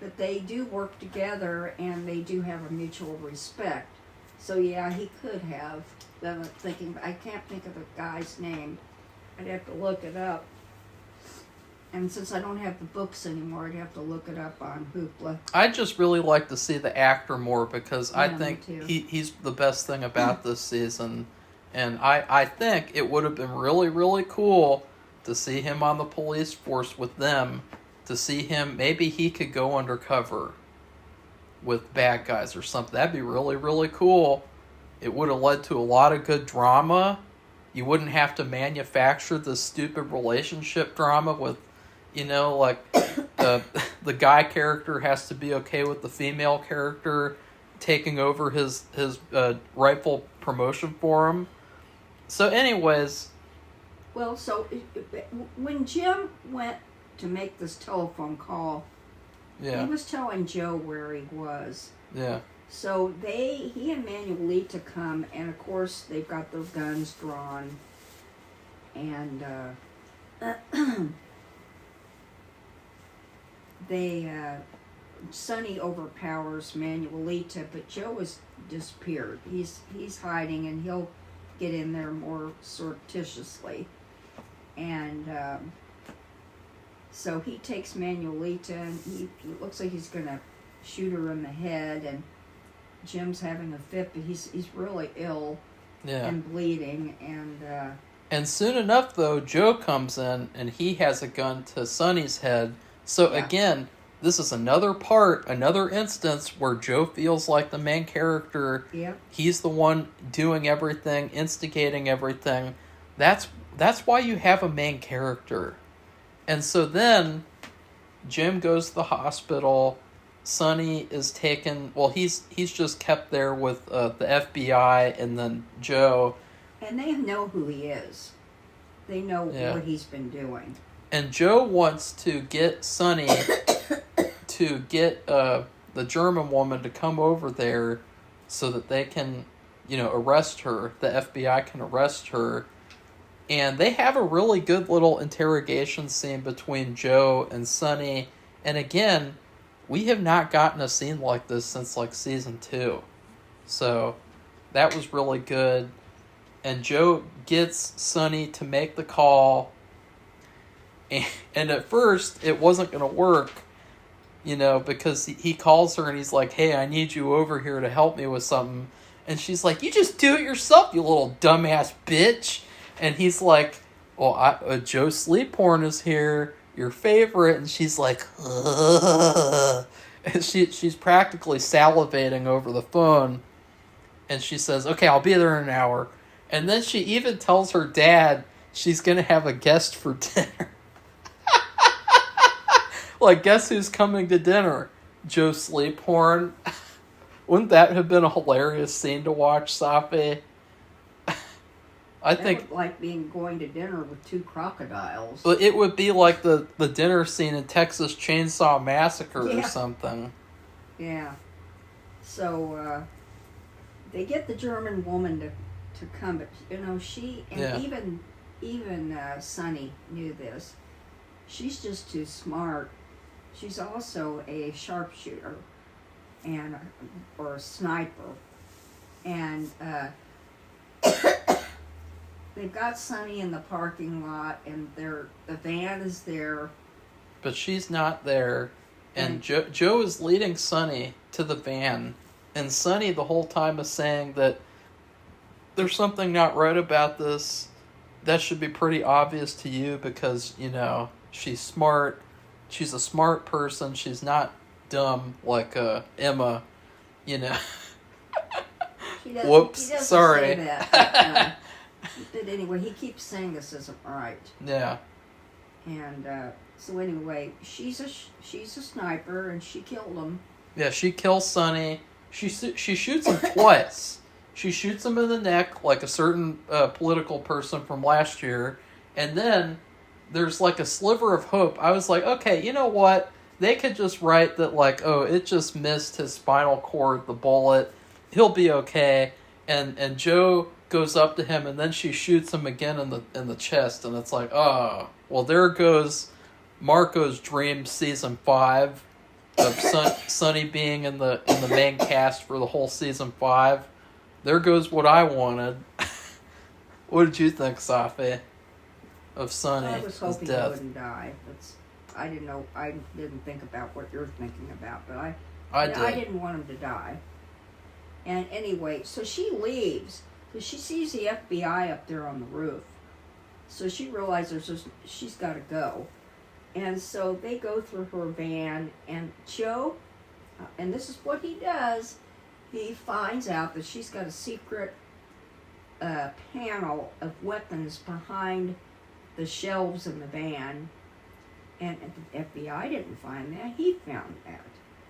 Speaker 1: but they do work together, and they do have a mutual respect. So yeah, he could have. I can't think of the guy's name. I'd have to look it up. And since I don't have the books anymore, I'd have to look it up on Hoopla.
Speaker 2: I'd just really like to see the actor more, because I
Speaker 1: Yeah,
Speaker 2: think
Speaker 1: me too.
Speaker 2: he's the best thing about this season. And I think it would have been really, really cool to see him on the police force with them, to see him, maybe he could go undercover with bad guys or something. That'd be really, really cool. It would have led to a lot of good drama. You wouldn't have to manufacture this stupid relationship drama with, like the guy character has to be okay with the female character taking over his rightful promotion for him. So anyways.
Speaker 1: Well, so when Jim went to make this telephone call,
Speaker 2: Yeah.
Speaker 1: he was telling Joe where he was.
Speaker 2: Yeah.
Speaker 1: So he and Manuelita come, and of course they've got their guns drawn, and Sonny overpowers Manuelita, but Joe has disappeared. He's hiding, and he'll get in there more surreptitiously, and so he takes Manuelita, and he looks like he's gonna shoot her in the head, and Jim's having a fit, but he's really ill and bleeding,
Speaker 2: and soon enough, though, Joe comes in, and he has a gun to Sonny's head. So again, this is another instance where Joe feels like the main character.
Speaker 1: Yep.
Speaker 2: He's the one doing everything, instigating everything. That's why you have a main character. And so then Jim goes to the hospital. Sonny is taken. Well, he's just kept there with the FBI and then Joe.
Speaker 1: And they know who he is. They know what he's been doing.
Speaker 2: And Joe wants to get Sonny to get the German woman to come over there so that they can, arrest her. The FBI can arrest her. And they have a really good little interrogation scene between Joe and Sonny. And again, we have not gotten a scene like this since season 2. So that was really good. And Joe gets Sonny to make the call. And at first, it wasn't going to work, because he calls her and he's like, hey, I need you over here to help me with something. And she's like, you just do it yourself, you little dumbass bitch. And he's like, well, Joe Sleephorn is here. your favorite, and she's like, ugh. And she's practically salivating over the phone, and she says, okay, I'll be there in an hour. And then she even tells her dad she's going to have a guest for dinner. Like, guess who's coming to dinner? Joe Sleephorn. Wouldn't that have been a hilarious scene to watch, Safi? I think
Speaker 1: like going to dinner with two crocodiles.
Speaker 2: it would be like the dinner scene in Texas Chainsaw Massacre or something.
Speaker 1: Yeah. So they get the German woman to come, but she and even Sonny knew this. She's just too smart. She's also a sharpshooter or a sniper, and they've got Sonny in the parking lot, and the van is there.
Speaker 2: But she's not there, and Joe is leading Sonny to the van, and Sonny the whole time is saying that there's something not right about this. That should be pretty obvious to you because, she's smart. She's a smart person. She's not dumb like Emma, Whoops,
Speaker 1: he doesn't
Speaker 2: sorry.
Speaker 1: Say that, but anyway, he keeps saying this isn't right.
Speaker 2: Yeah.
Speaker 1: And so anyway, she's a sniper, and she killed him.
Speaker 2: Yeah, she kills Sonny. She shoots him twice. She shoots him in the neck like a certain political person from last year, and then there's like a sliver of hope. I was like, okay, you know what? They could just write that like, oh, it just missed his spinal cord, the bullet. He'll be okay. And Joe goes up to him, and then she shoots him again in the chest, and it's like, oh, well, there goes Marco's dream season 5 of Sonny being in the main cast for the whole season 5. There goes what I wanted. What did you think, Safi, of Sonny?
Speaker 1: I was hoping he
Speaker 2: death?
Speaker 1: wouldn't die. I didn't know. I didn't think about what you're thinking about, but
Speaker 2: I did.
Speaker 1: I didn't want him to die. And anyway, so she leaves. So she sees the FBI up there on the roof. So she realizes she's got to go. And so they go through her van, and Joe, and this is what he does, he finds out that she's got a secret panel of weapons behind the shelves in the van. And the FBI didn't find that. He found that.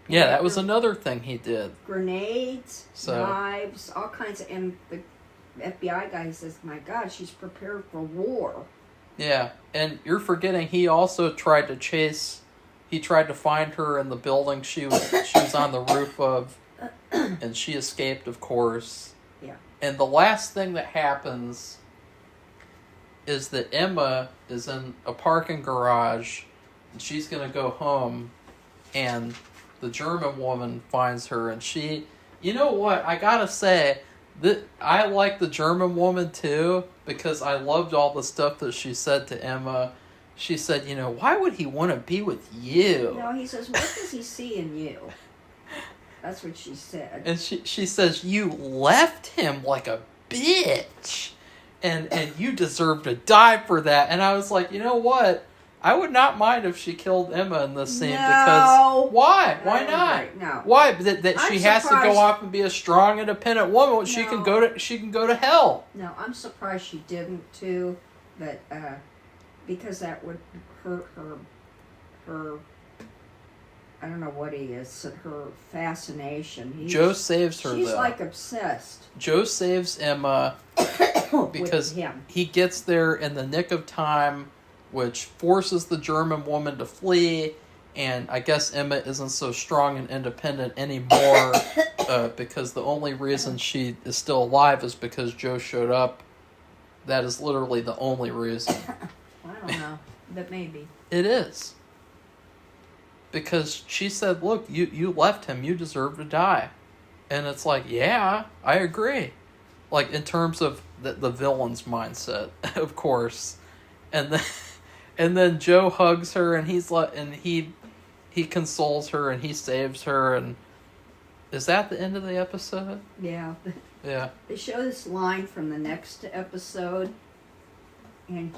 Speaker 2: Yeah, that was another thing he did.
Speaker 1: Grenades, knives, all kinds of... And the FBI guy says, my God, she's prepared for war.
Speaker 2: Yeah, and you're forgetting he also tried to find her in the building she was on the roof of, and she escaped, of course.
Speaker 1: Yeah.
Speaker 2: And the last thing that happens is that Emma is in a parking garage, and she's going to go home, and the German woman finds her, and she... You know what? I gotta say, I like the German woman too, because I loved all the stuff that she said to Emma. She said, why would he want to be with you?
Speaker 1: He says, what does he see in you? That's what she said.
Speaker 2: And she says, you left him like a bitch. And you deserve to die for that. And I was like, you know what? I would not mind if she killed Emma in this scene. Because why? Why not?
Speaker 1: No.
Speaker 2: Why? That she has to go off and be a strong, independent woman. No. She can go to hell.
Speaker 1: No, I'm surprised she didn't too. But because that would hurt her. I don't know what he is. Her fascination.
Speaker 2: Joe saves her.
Speaker 1: She's
Speaker 2: though.
Speaker 1: like obsessed.
Speaker 2: Joe saves Emma because he gets there in the nick of time, which forces the German woman to flee, and I guess Emma isn't so strong and independent anymore because the only reason she is still alive is because Joe showed up. That is literally the only reason.
Speaker 1: I don't know, but maybe.
Speaker 2: It is. Because she said, look, you left him, you deserve to die. And it's like, yeah, I agree. Like, in terms of the villain's mindset, of course. And then Joe hugs her, and he's like, and he consoles her, and he saves her, and is that the end of the episode?
Speaker 1: Yeah.
Speaker 2: Yeah.
Speaker 1: They show this line from the next episode, and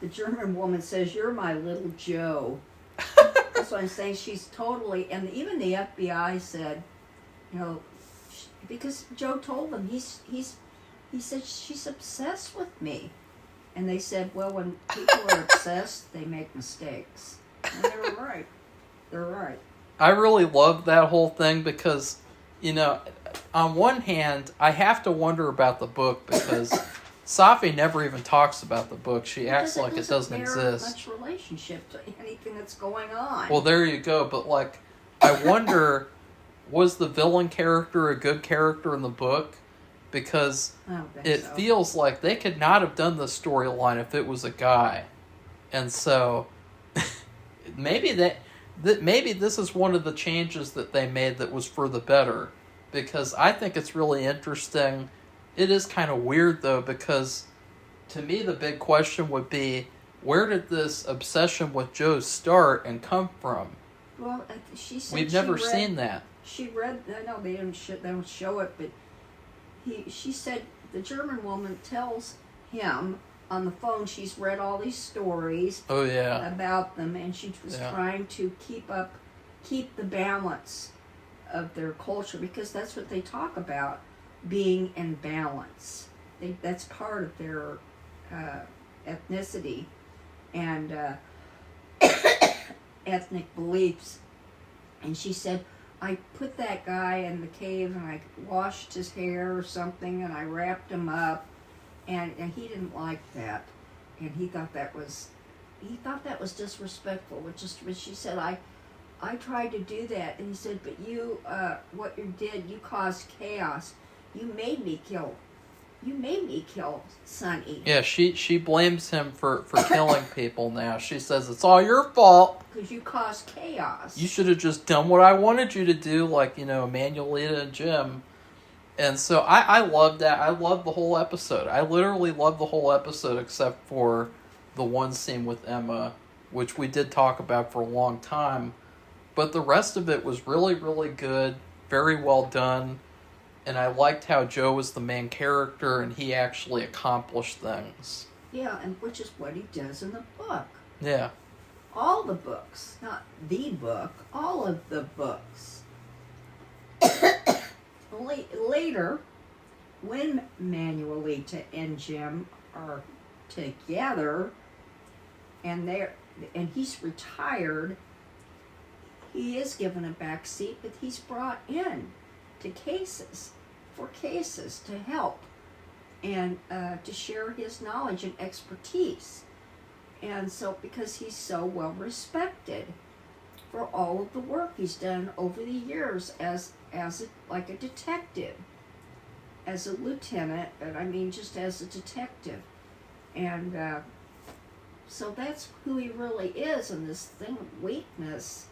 Speaker 1: the German woman says, "You're my little Joe." That's what I'm saying. She's totally, and even the FBI said, you know, because Joe told them he said she's obsessed with me, and they said, well, when people are obsessed, they make mistakes, and they were right. They're right.
Speaker 2: I really love that whole thing because, you know, on one hand, I have to wonder about the book because Safi never even talks about the book. She acts like it doesn't exist.
Speaker 1: Much relationship to anything that's going on.
Speaker 2: Well, there you go. But like, I wonder, was the villain character a good character in the book? Because it feels like they could not have done the storyline if it was a guy, and so maybe maybe this is one of the changes that they made that was for the better. Because I think it's really interesting. It is kind of weird, though, because to me the big question would be, where did this obsession with Joe start and come from?
Speaker 1: Well, she said
Speaker 2: we've never seen that.
Speaker 1: She read. I know they don't show it, but she said the German woman tells him on the phone she's read all these stories.
Speaker 2: Oh yeah.
Speaker 1: About them, and she was trying to keep the balance of their culture, because that's what they talk about, being in balance. That's part of their ethnicity and ethnic beliefs. And she said, I put that guy in the cave and I washed his hair or something and I wrapped him up, and he didn't like that, and he thought that was disrespectful. But she said, I tried to do that, and he said, but you, what you did, you caused chaos. You made me kill Sonny.
Speaker 2: Yeah, she blames him for killing people now. She says, it's all your fault.
Speaker 1: Because you caused chaos.
Speaker 2: You should have just done what I wanted you to do, like, you know, Manuelita and Jim. And so I love that. I love the whole episode. I literally love the whole episode except for the one scene with Emma, which we did talk about for a long time. But the rest of it was really, really good, very well done, and I liked how Joe was the main character and he actually accomplished things.
Speaker 1: Yeah, and which is what he does in the book.
Speaker 2: Yeah.
Speaker 1: All the books, not the book, all of the books. Later, when Manuelita and Jim are together, and he's retired, he is given a back seat, but he's brought in to cases to help and to share his knowledge and expertise. And so, because he's so well respected for all of the work he's done over the years as a detective, as a lieutenant, but I mean just as a detective. And so that's who he really is, and this thing of weakness,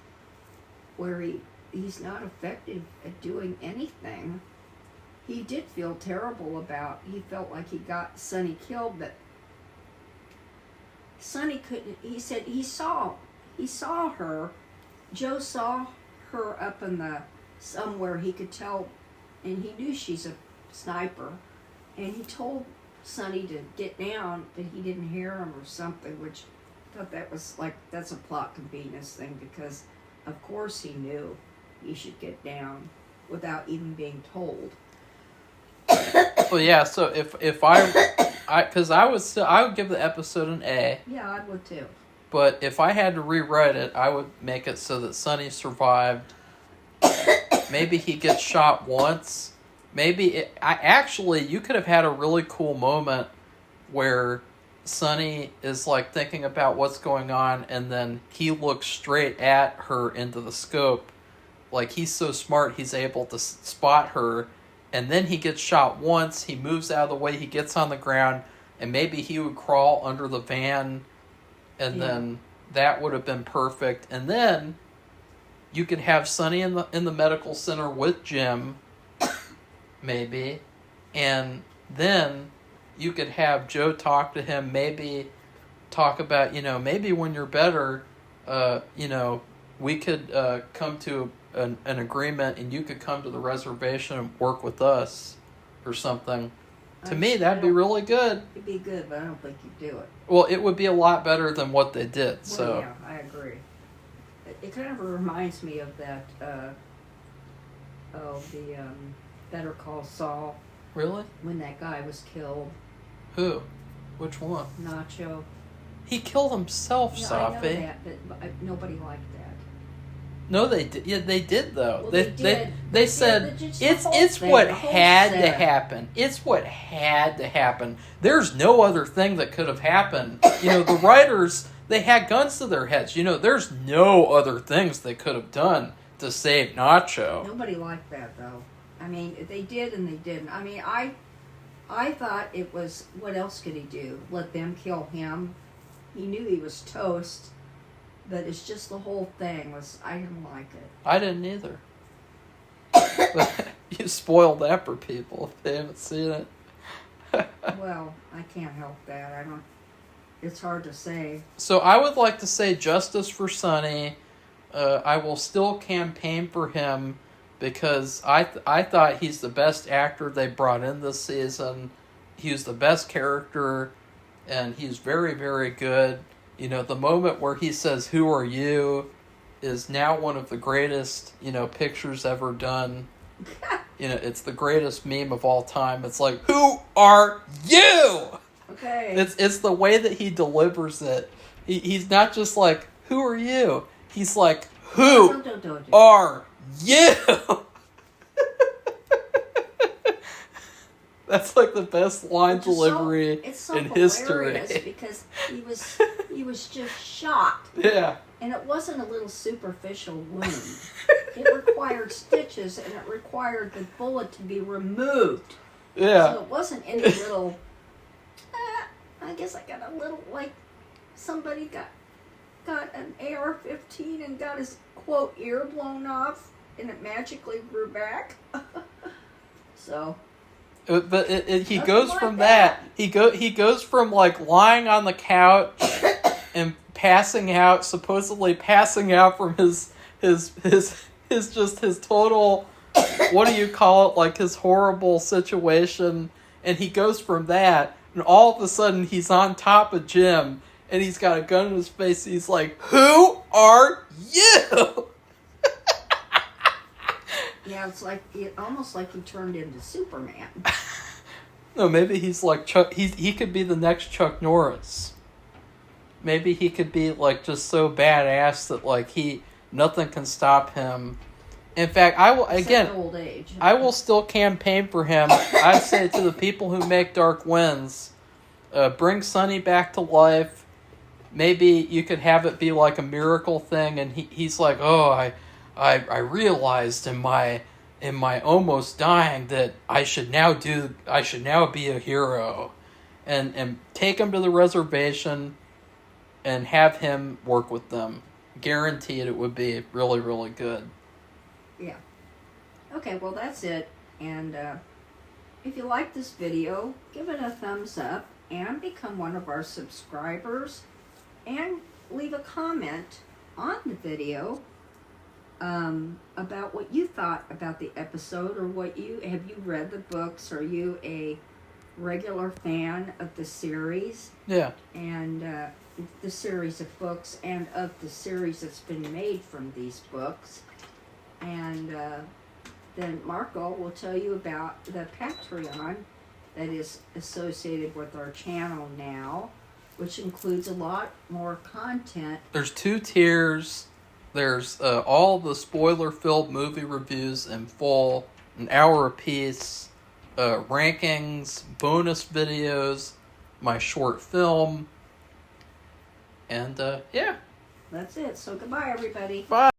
Speaker 1: where he's not effective at doing anything. He did feel terrible about, he felt like he got Sonny killed, but Sonny couldn't, he said he saw her, Joe saw her up in somewhere he could tell, and he knew she's a sniper, and he told Sonny to get down, but he didn't hear him or something, which I thought that was like, that's a plot convenience thing, because of course he knew he should get down without even being told.
Speaker 2: Well, yeah. So if I would give the episode an A.
Speaker 1: Yeah, I would too.
Speaker 2: But if I had to rewrite it, I would make it so that Sonny survived. Maybe he gets shot once. Maybe you could have had a really cool moment where Sonny is like thinking about what's going on, and then he looks straight at her into the scope. Like, he's so smart, he's able to spot her, and then he gets shot once, he moves out of the way, he gets on the ground, and maybe he would crawl under the van, and then that would have been perfect. And then you could have Sonny in the medical center with Jim, maybe, and then you could have Joe talk to him, maybe talk about, maybe when you're better, we could come to an agreement and you could come to the reservation and work with us or something. To me, that'd be really good.
Speaker 1: It'd be good, but I don't think you'd do it.
Speaker 2: Well, it would be a lot better than what they did.
Speaker 1: Well,
Speaker 2: so
Speaker 1: yeah, I agree. It kind of reminds me of that. Better Call Saul.
Speaker 2: Really?
Speaker 1: When that guy was killed.
Speaker 2: Who? Which one?
Speaker 1: Nacho.
Speaker 2: He killed himself,
Speaker 1: Yeah,
Speaker 2: Safi.
Speaker 1: I know that, but nobody liked that.
Speaker 2: No, they did. Yeah, they did though.
Speaker 1: Well,
Speaker 2: they said it's what had to happen. It's what had to happen. There's no other thing that could have happened. The writers, they had guns to their heads. There's no other things they could have done to save Nacho.
Speaker 1: Nobody liked that though. I mean, they did and they didn't. I mean, I thought it was, what else could he do? Let them kill him? He knew he was toast. But it's just the whole thing was, I didn't like it.
Speaker 2: I didn't either. You spoiled that for people if they haven't seen it.
Speaker 1: Well, I can't help that. It's hard to say.
Speaker 2: So I would like to say justice for Sonny. I will still campaign for him because I thought he's the best actor they brought in this season. He was the best character, and he's very, very good. The moment where he says, "Who are you?" is now one of the greatest, pictures ever done. It's the greatest meme of all time. It's like, "Who are you?"
Speaker 1: Okay.
Speaker 2: It's the way that he delivers it. He's not just like, "Who are you?" He's like, "Who are you?" That's like the best line delivery in history.
Speaker 1: Because he was just shocked.
Speaker 2: Yeah.
Speaker 1: And it wasn't a little superficial wound. It required stitches and it required the bullet to be removed.
Speaker 2: Yeah.
Speaker 1: So it wasn't any little. I guess I got a little, like somebody got an AR-15 and got his quote ear blown off, and it magically grew back. So.
Speaker 2: But he goes from that. He goes from like lying on the couch and supposedly passing out from his total, what do you call it, like his horrible situation, and he goes from that, and all of a sudden he's on top of Jim, and he's got a gun in his face. He's like, "Who are you?"
Speaker 1: Yeah, it's almost like he turned into Superman.
Speaker 2: No, maybe he's like Chuck. He could be the next Chuck Norris. Maybe he could be like just so badass that like nothing can stop him. In fact,
Speaker 1: Old age.
Speaker 2: I will still campaign for him. I say to the people who make Dark Winds, bring Sonny back to life. Maybe you could have it be like a miracle thing, and he's like, "Oh, I realized in my almost dying that I should now be a hero," and take him to the reservation and have him work with them. Guaranteed it would be really, really good.
Speaker 1: Yeah. Okay, well that's it. And if you like this video, give it a thumbs up and become one of our subscribers, and leave a comment on the video about what you thought about the episode, or have you read the books? Are you a regular fan of the series?
Speaker 2: Yeah.
Speaker 1: And the series of books, and of the series that's been made from these books. And then Marco will tell you about the Patreon that is associated with our channel now, which includes a lot more content.
Speaker 2: There's 2 tiers. There's all the spoiler-filled movie reviews in full, an hour apiece, rankings, bonus videos, my short film, and yeah.
Speaker 1: That's it. So goodbye, everybody.
Speaker 2: Bye.